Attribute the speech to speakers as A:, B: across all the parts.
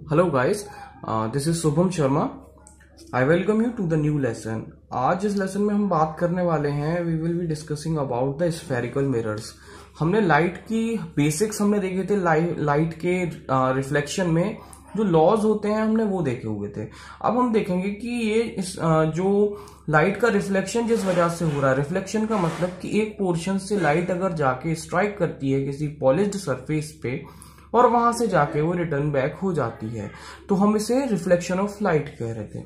A: Hello guys, this is Shubham Sharma. I welcome you to the new lesson. आज इस lesson में हम बात करने वाले हैं, we will be discussing about the spherical mirrors. हमने लाइट की बेसिक्स हमने देखे थे, लाइट के रिफ्लेक्शन में जो लॉज होते हैं हमने वो देखे हुए थे। अब हम देखेंगे कि ये जो लाइट का रिफ्लेक्शन जिस वजह से हो रहा है, रिफ्लेक्शन का मतलब कि एक पोर्शन से लाइट अगर जाके स्ट्राइक करती है किसी पॉलिश्ड सरफेस पे और वहां से जाके वो रिटर्न बैक हो जाती है, तो हम इसे रिफ्लेक्शन ऑफ लाइट कह रहे थे।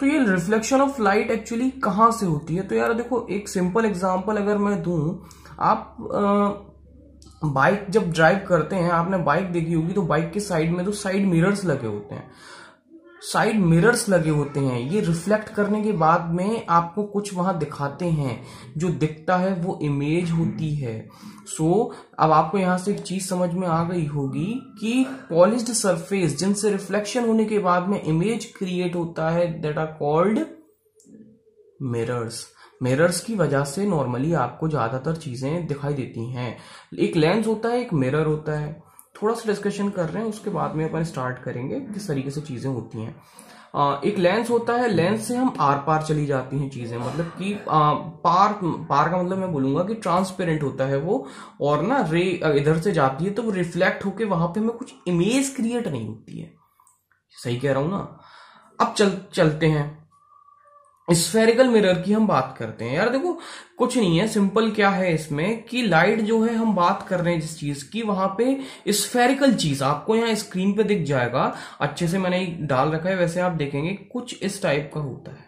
A: तो ये रिफ्लेक्शन ऑफ लाइट एक्चुअली कहां से होती है? तो यार देखो, एक सिंपल एग्जांपल अगर मैं दूं, आप बाइक जब ड्राइव करते हैं, आपने बाइक देखी होगी, तो बाइक के साइड में तो साइड मिरर्स लगे होते हैं। साइड मिरर्स लगे होते हैं, ये रिफ्लेक्ट करने के बाद में आपको कुछ वहां दिखाते हैं, जो दिखता है वो इमेज होती है। अब आपको यहां से एक चीज समझ में आ गई होगी कि पॉलिश्ड सरफेस जिनसे रिफ्लेक्शन होने के बाद में इमेज क्रिएट होता है, that are called mirrors. Mirrors की वजह से नॉर्मली आपको ज्यादातर चीजें दिखाई देती हैं। एक लेंस होता है, एक मिरर होता है। थोड़ा सा डिस्कशन कर रहे हैं, उसके बाद में अपन स्टार्ट करेंगे किस तरीके से चीजें होती हैं। एक लेंस होता है, लेंस से हम आर पार चली जाती हैं चीजें, मतलब कि पार का मतलब मैं बोलूंगा कि ट्रांसपेरेंट होता है वो, और ना रे इधर से जाती है तो वो रिफ्लेक्ट होके वहां पे हमें कुछ इमेज क्रिएट नहीं होती है। सही कह रहा हूं ना? अब चलते हैं स्फेरिकल मिरर की हम बात करते हैं। यार देखो, कुछ नहीं है, सिंपल क्या है इसमें कि लाइट जो है हम बात कर रहे हैं जिस चीज की, वहां पे स्फेरिकल चीज आपको यहाँ स्क्रीन पे दिख जाएगा। अच्छे से मैंने डाल रखा है, वैसे आप देखेंगे कुछ इस टाइप का होता है।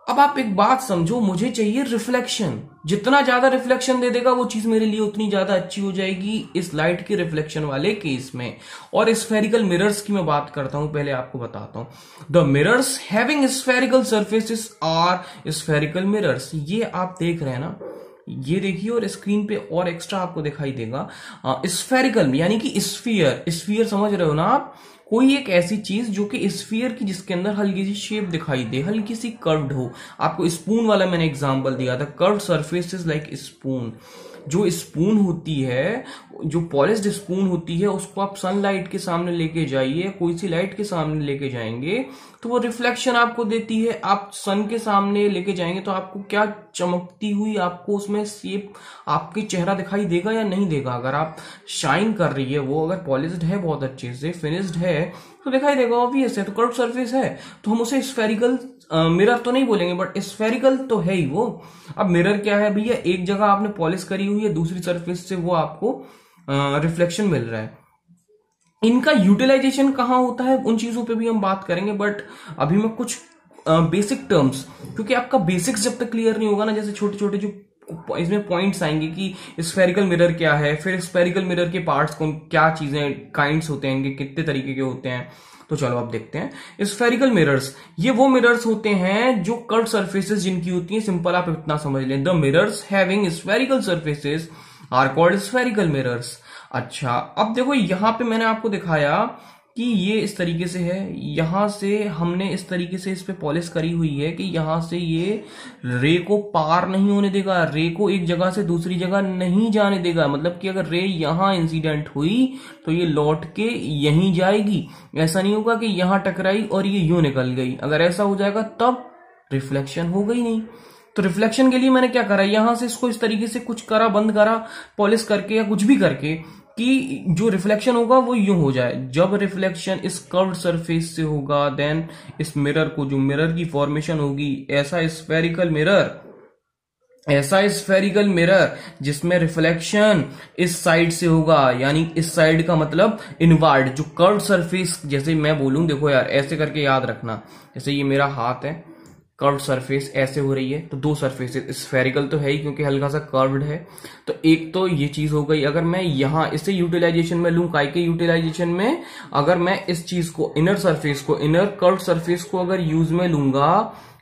A: अब आप एक बात समझो, मुझे चाहिए रिफ्लेक्शन। जितना ज्यादा रिफ्लेक्शन दे देगा वो चीज मेरे लिए उतनी ज्यादा अच्छी हो जाएगी इस लाइट के रिफ्लेक्शन वाले केस में। और स्फेरिकल मिरर्स की मैं बात करता हूं, पहले आपको बताता हूं। The mirrors having spherical surfaces are spherical mirrors. ये आप देख रहे हैं ना, ये देखिए, और स्क्रीन पे और एक्स्ट्रा आपको दिखाई देगा स्फेरिकल, यानी कि स्फीयर। स्फीयर समझ रहे हो ना आप? कोई एक ऐसी चीज जो कि स्फीयर की, जिसके अंदर हल्की सी शेप दिखाई दे, हल्की सी कर्व्ड हो। आपको स्पून वाला मैंने एग्जांपल दिया था, कर्व्ड सरफेसेस लाइक स्पून। जो स्पून होती है, जो पॉलिश्ड स्पून होती है, उसको आप सनलाइट के सामने लेके जाइए, कोई सी लाइट के सामने लेके जाएंगे तो वो रिफ्लेक्शन आपको देती है। आप सन के सामने लेके जाएंगे तो आपको क्या चमकती हुई, आपको उसमें शेप, आपके चेहरा दिखाई देगा या नहीं देगा? अगर आप शाइन कर रही है वो, अगर पॉलिश्ड है, बहुत अच्छे से फिनिश्ड है, तो दिखाई देगा, ऑब्वियस है। तो कर्व सरफेस है तो हम उसे स्फेरिकल मिरर तो नहीं बोलेंगे, बट स्फेरिकल तो है ही वो। अब मिरर क्या है भैया? एक जगह आपने पॉलिश करी हुई है, दूसरी सरफेस से वो आपको रिफ्लेक्शन मिल रहा है। इनका यूटिलाइजेशन कहां होता है, उन चीजों पे भी हम बात करेंगे, बट अभी मैं कुछ बेसिक टर्म्स, क्योंकि आपका बेसिक्स जब तक क्लियर नहीं होगा ना, जैसे छोटे छोटे जो इसमें पॉइंट्स आएंगे कि स्फेरिकल मिरर क्या है, फिर स्फेरिकल मिरर के पार्ट्स कौन, क्या चीजें, काइंड्स होते हैं, कितने तरीके के होते हैं। तो चलो अब देखते हैं स्फेरिकल मिरर्स। ये वो मिरर्स होते हैं जो कर्व सरफेसेस जिनकी होती हैं, सिंपल आप इतना समझ लें, the mirrors having spherical surfaces are called spherical mirrors. अच्छा, अब देखो यहां पे मैंने आपको दिखाया कि ये इस तरीके से है, यहां से हमने इस तरीके से इस पे पॉलिश करी हुई है कि यहां से ये रे को पार नहीं होने देगा, रे को एक जगह से दूसरी जगह नहीं जाने देगा। मतलब कि अगर रे यहां इंसिडेंट हुई तो ये लौट के यहीं जाएगी। ऐसा नहीं होगा कि यहां टकराई और ये यूं निकल गई। अगर ऐसा हो जाएगा तब रिफ्लेक्शन हो गई नहीं। तो रिफ्लेक्शन के लिए मैंने क्या करा, यहां से इसको इस तरीके से कुछ करा, बंद करा, पॉलिश करके या कुछ भी करके, कि जो रिफ्लेक्शन होगा वो यूं हो जाए। जब रिफ्लेक्शन इस कर्व्ड सरफेस से होगा, देन इस मिरर को, जो मिरर की फॉर्मेशन होगी, ऐसा स्फेरिकल मिरर जिसमें रिफ्लेक्शन इस साइड से होगा, यानी इस साइड का मतलब इनवर्ड, जो कर्व्ड सरफेस, जैसे मैं बोलूं, देखो यार ऐसे करके याद रखना, जैसे ये मेरा हाथ है, कर्व्ड सरफेस ऐसे हो रही है, तो दो सरफेसेस, स्फेरिकल तो है ही क्योंकि हल्का सा कर्व्ड है। तो एक तो ये चीज हो गई। अगर मैं यहां इसे यूटिलाइजेशन में लूं, काय के यूटिलाइजेशन में, अगर मैं इस चीज को, इनर सरफेस को, इनर कर्व्ड सरफेस को अगर यूज में लूंगा,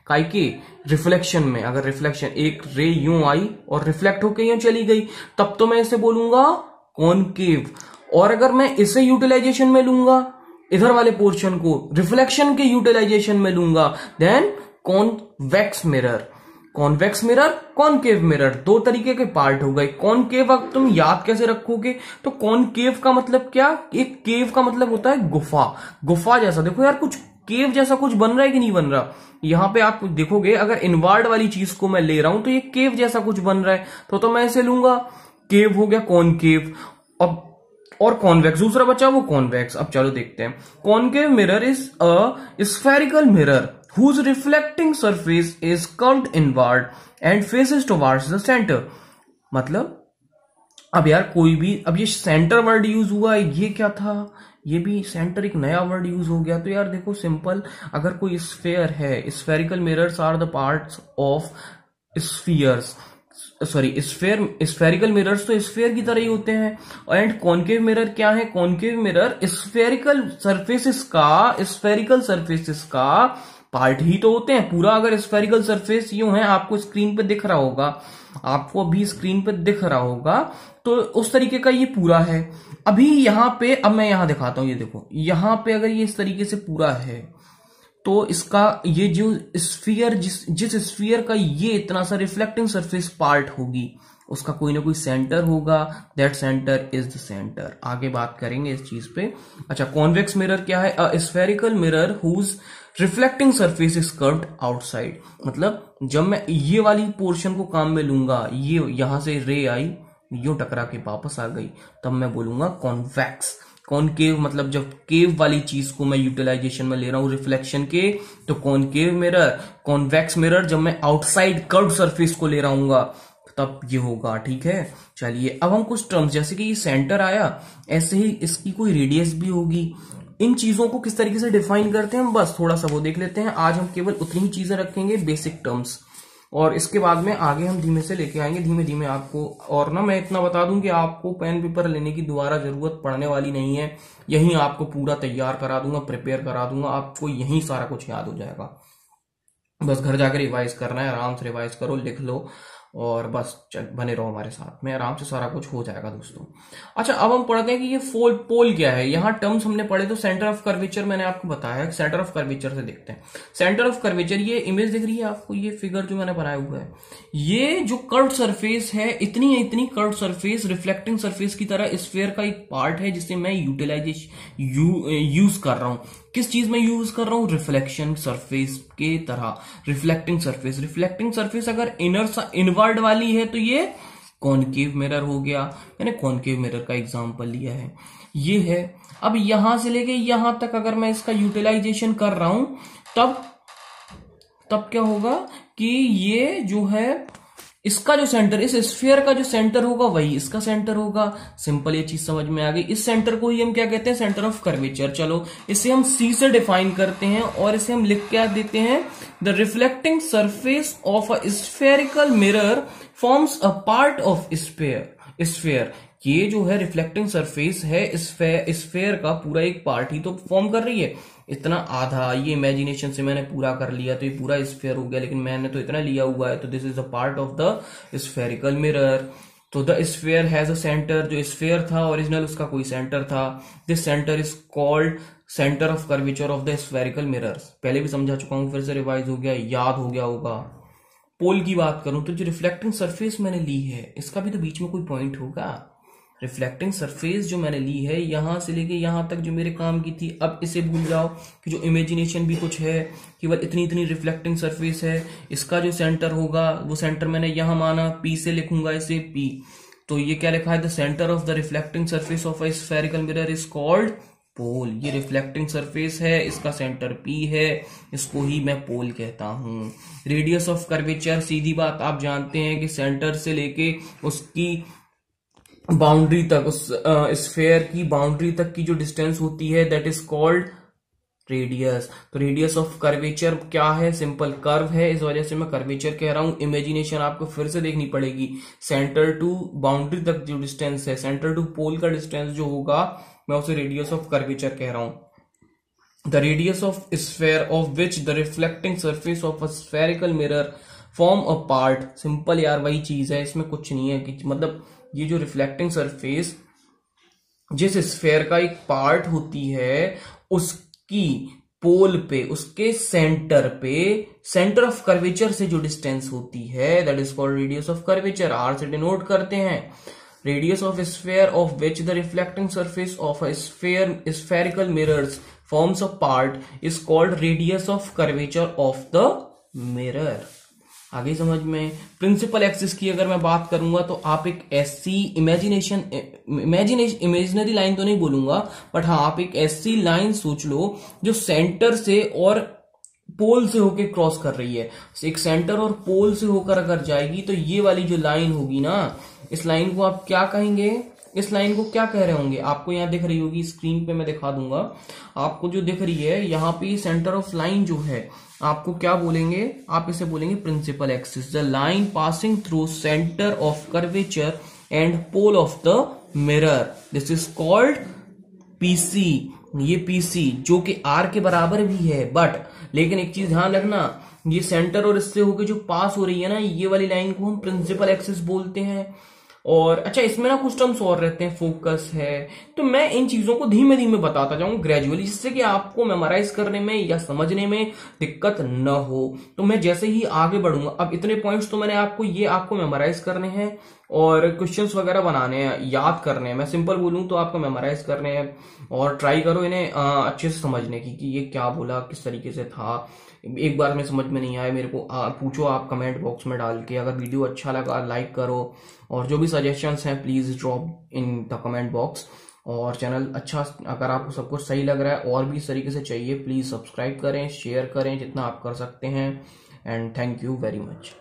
A: काय के रिफ्लेक्शन में, अगर रिफ्लेक्शन, एक रे यूं आई और रिफ्लेक्ट होकर यूं चली गई, तब तो मैं इसे बोलूंगा कॉनकेव। और अगर मैं इसे यूटिलाइजेशन में लूंगा, इधर वाले पोर्शन को रिफ्लेक्शन के यूटिलाइजेशन में लूंगा, then convex mirror. Convex mirror, concave mirror, दो तरीके के पार्ट हो गए। कॉनकेव अब तुम याद कैसे रखोगे, तो कॉनकेव का मतलब क्या, एक केव का मतलब होता है गुफा, गुफा जैसा। देखो यार कुछ केव जैसा कुछ बन रहा है कि नहीं बन रहा, यहां पे आप देखोगे अगर इनवर्ड वाली चीज को मैं ले रहा हूं तो ये केव जैसा कुछ बन रहा है, तो मैं ऐसे लूंगा, केव हो गया कॉनकेव। अब और कॉन्वेक्स दूसरा बचा वो कॉन्वेक्स। अब चलो देखते हैं। Concave mirror is a spherical mirror whose reflecting surface is curved inward and faces towards the center। मतलब अब यार कोई भी, अब ये सेंटर वर्ड यूज हुआ है, ये क्या था, ये भी सेंटर एक नया वर्ड यूज हो गया। तो यार देखो सिंपल, अगर कोई स्फेयर है, spherical mirrors are the parts of spheres, sorry spherical mirrors तो स्फेयर की तरह ही होते हैं। एंड कॉनकेव मिरर क्या है, कॉनकेव मिरर स्फेरिकल सरफेसेस का पार्ट ही तो होते हैं। पूरा अगर स्फेरिकल सरफेस यूं है, आपको स्क्रीन पे दिख रहा होगा, आपको अभी स्क्रीन पे दिख रहा होगा, तो उस तरीके का ये पूरा है। अभी यहां पे, अब मैं यहां दिखाता हूं, ये देखो यहां पे अगर ये इस तरीके से पूरा है, तो इसका ये जो स्फीयर, जिस स्फीयर का ये इतना सा रिफ्लेक्टिंग सरफेस पार्ट होगी, उसका कोई ना कोई सेंटर होगा, that centre is the centre. आगे बात करेंगे इस चीज पे। अच्छा, कॉन्वेक्स मिरर क्या है, a spherical mirror whose reflecting surface is curved outside. मतलब जब मैं ये वाली पोर्शन को काम में लूंगा, ये यहां से रे आई, यो टकरा के वापस आ गई, तब मैं बोलूंगा कॉन्वेक्स। कॉनकेव मतलब जब केव वाली चीज को मैं यूटिलाइजेशन में ले रहा हूं रिफ्लेक्शन के, तो कॉनकेव मिरर। कॉन्वेक्स मिरर जब मैं आउटसाइड कर्व्ड सरफेस को ले रहा हूंगा, तब ये होगा। ठीक है, चलिए अब हम कुछ टर्म्स, जैसे कि ये सेंटर आया, ऐसे ही इसकी कोई रेडियस भी होगी। इन चीजों को किस तरीके से डिफाइन करते हैं, हम बस थोड़ा सा वो देख लेते हैं। आज हम केवल उतनी ही चीजें रखेंगे, बेसिक टर्म्स, और इसके बाद में आगे हम धीमे से लेके आएंगे, धीमे धीमे आपको। और ना मैं इतना बता दूं कि आपको पेन पेपर लेने की दोबारा जरूरत पड़ने वाली नहीं है, यहीं आपको पूरा तैयार करा दूंगा, प्रिपेयर करा दूंगा, आपको यहीं सारा कुछ याद हो जाएगा। बस घर जाकर रिवाइज करना है, आराम से रिवाइज करो, लिख लो, और बस बने रहो हमारे साथ में, आराम से सारा कुछ हो जाएगा दोस्तों। अच्छा, अब हम पढ़ते हैं कि ये पोल क्या है। यहाँ टर्म्स हमने पढ़े, तो सेंटर ऑफ कर्वेचर मैंने आपको बताया, सेंटर ऑफ कर्वेचर से देखते हैं। सेंटर ऑफ कर्वेचर, ये इमेज दिख रही है आपको, ये फिगर जो मैंने बनाया हुआ है, ये जो कर्व्ड सरफेस है, इतनी कर्व्ड सरफेस रिफ्लेक्टिंग सरफेस की तरह स्फीयर का एक पार्ट है, जिसे मैं यूज कर रहा हूं। किस चीज में यूज कर रहा हूं, रिफ्लेक्शन सरफेस के तरह, रिफ्लेक्टिंग सरफेस। रिफ्लेक्टिंग सरफेस अगर इनवर्ड वाली है, तो ये कॉनकेव मिरर हो गया। मैंने कॉनकेव मिरर का एग्जांपल लिया है, ये है। अब यहां से लेके यहां तक अगर मैं इसका यूटिलाइजेशन कर रहा हूं, तब क्या होगा कि ये जो है, इसका जो सेंटर, इस स्फीयर का जो सेंटर होगा, वही इसका सेंटर होगा। सिंपल, ये चीज समझ में आ गई। इस सेंटर को ही हम क्या कहते हैं, सेंटर ऑफ कर्वेचर। चलो इसे हम सी से डिफाइन करते हैं, और इसे हम लिख क्या देते हैं, the reflecting surface of a spherical mirror forms a part of sphere. ये जो है रिफ्लेक्टिंग सरफेस है, स्फीयर का पूरा एक पार्ट ही तो फॉर्म कर रही है। इतना आधा, ये इमेजिनेशन से मैंने पूरा कर लिया, तो ये पूरा स्फीयर हो गया, लेकिन मैंने तो इतना लिया हुआ है, तो this is a part of the spherical mirror. तो the sphere has a centre, जो स्फीयर था ओरिजिनल, उसका कोई सेंटर था। This centre is called centre of curvature of the spherical mirrors. पहले भी समझा चुका हूं, फिर से रिवाइज हो गया, याद हो गया होगा। पोल की बात करूं तो जो रिफ्लेक्टिंग सरफेस मैंने ली है, इसका भी तो बीच में कोई पॉइंट होगा। रिफ्लेक्टिंग सरफेस जो मैंने ली है, यहां से लेके यहां तक जो मेरे काम की थी, अब इसे भूल जाओ कि जो इमेजिनेशन भी कुछ है, केवल इतनी रिफ्लेक्टिंग सरफेस है। इसका जो सेंटर होगा, वो सेंटर मैंने यहां माना, पी से लिखूंगा इसे, पी। तो ये क्या लिखा है, the centre of the reflecting surface of a spherical mirror is called pole. ये रिफ्लेक्टिंग सरफेस है, इसका सेंटर पी है, इसको ही मैं पोल कहता हूं। रेडियस ऑफ कर्वेचर, सीधी बात आप जानते हैं कि सेंटर से लेके उसकी बाउंड्री तक, उस स्फेयर की बाउंड्री तक की जो डिस्टेंस होती है, दैट इज कॉल्ड रेडियस। तो रेडियस ऑफ कर्वेचर क्या है, सिंपल कर्व है, इस वजह से मैं कर्वेचर कह रहा हूं। इमेजिनेशन आपको फिर से देखनी पड़ेगी। सेंटर टू बाउंड्री तक जो डिस्टेंस है, सेंटर टू पोल का डिस्टेंस जो होगा, मैं उसे रेडियस ऑफ कर्वेचर कह रहा हूं। The radius of sphere of which the reflecting surface of a spherical mirror form a part. Simple यार, वही चीज है, इसमें कुछ नहीं है कि मतलब ये जो रिफ्लेक्टिंग सरफेस जिस स्फेयर का एक पार्ट होती है, उसकी पोल पे, उसके सेंटर पे, सेंटर ऑफ कर्वेचर से जो डिस्टेंस होती है that is called radius of curvature. R से डिनोट करते हैं। Radius of sphere of which the reflecting surface of a spherical mirrors forms a part is called radius of curvature of the mirror। आगे समझ में। Principal axis की अगर मैं बात करूंगा तो आप एक ऐसी इमेजिनरी लाइन तो नहीं बोलूंगा, बट हाँ आप एक ऐसी लाइन सोच लो जो सेंटर से और पोल से होकर क्रॉस कर रही है। एक सेंटर और पोल से होकर अगर जाएगी तो ये वाली जो लाइन होगी ना, इस लाइन को आप क्या कहेंगे, इस लाइन को क्या कह रहे होंगे? आपको यहाँ दिख रही होगी, स्क्रीन पे मैं दिखा दूंगा आपको, जो दिख रही है यहाँ पे सेंटर ऑफ लाइन जो है, आपको क्या बोलेंगे? आप इसे बोलेंगे principal axis. The line passing through centre of curvature and pole of the mirror, this is called PC. ये पीसी जो कि आर के बराबर भी है, बट लेकिन एक चीज ध्यान रखना, ये सेंटर और इससे होकर जो पास हो रही है ना, ये वाली लाइन को हम प्रिंसिपल एक्सिस बोलते हैं। और अच्छा, इसमें ना कुछ टर्म्स और रहते हैं, फोकस है, तो मैं इन चीजों को धीमे धीमे बताता जाऊंगा ग्रेजुअली, जिससे कि आपको मेमोराइज करने में या समझने में दिक्कत न हो। तो मैं जैसे ही आगे बढ़ूंगा, अब इतने पॉइंट्स तो मैंने आपको मेमोराइज करने हैं और क्वेश्चंस वगैरह बनाने हैं, याद करने हैं। मैं सिंपल बोलूं तो आपको मेमोराइज करने हैं और ट्राई करो इन्हें अच्छे से समझने की कि ये क्या बोला, किस तरीके से था। एक बार में समझ में नहीं आए मेरे को पूछो आप कमेंट बॉक्स में डाल के। अगर वीडियो अच्छा लगा लाइक करो, और जो भी सजेशंस हैं please drop in the comment box. और चैनल अच्छा, अगर आपको सब कुछ सही लग रहा है और भी इस तरीके से चाहिए, प्लीज सब्सक्राइब करें, शेयर करें जितना आप कर सकते हैं। And thank you very much.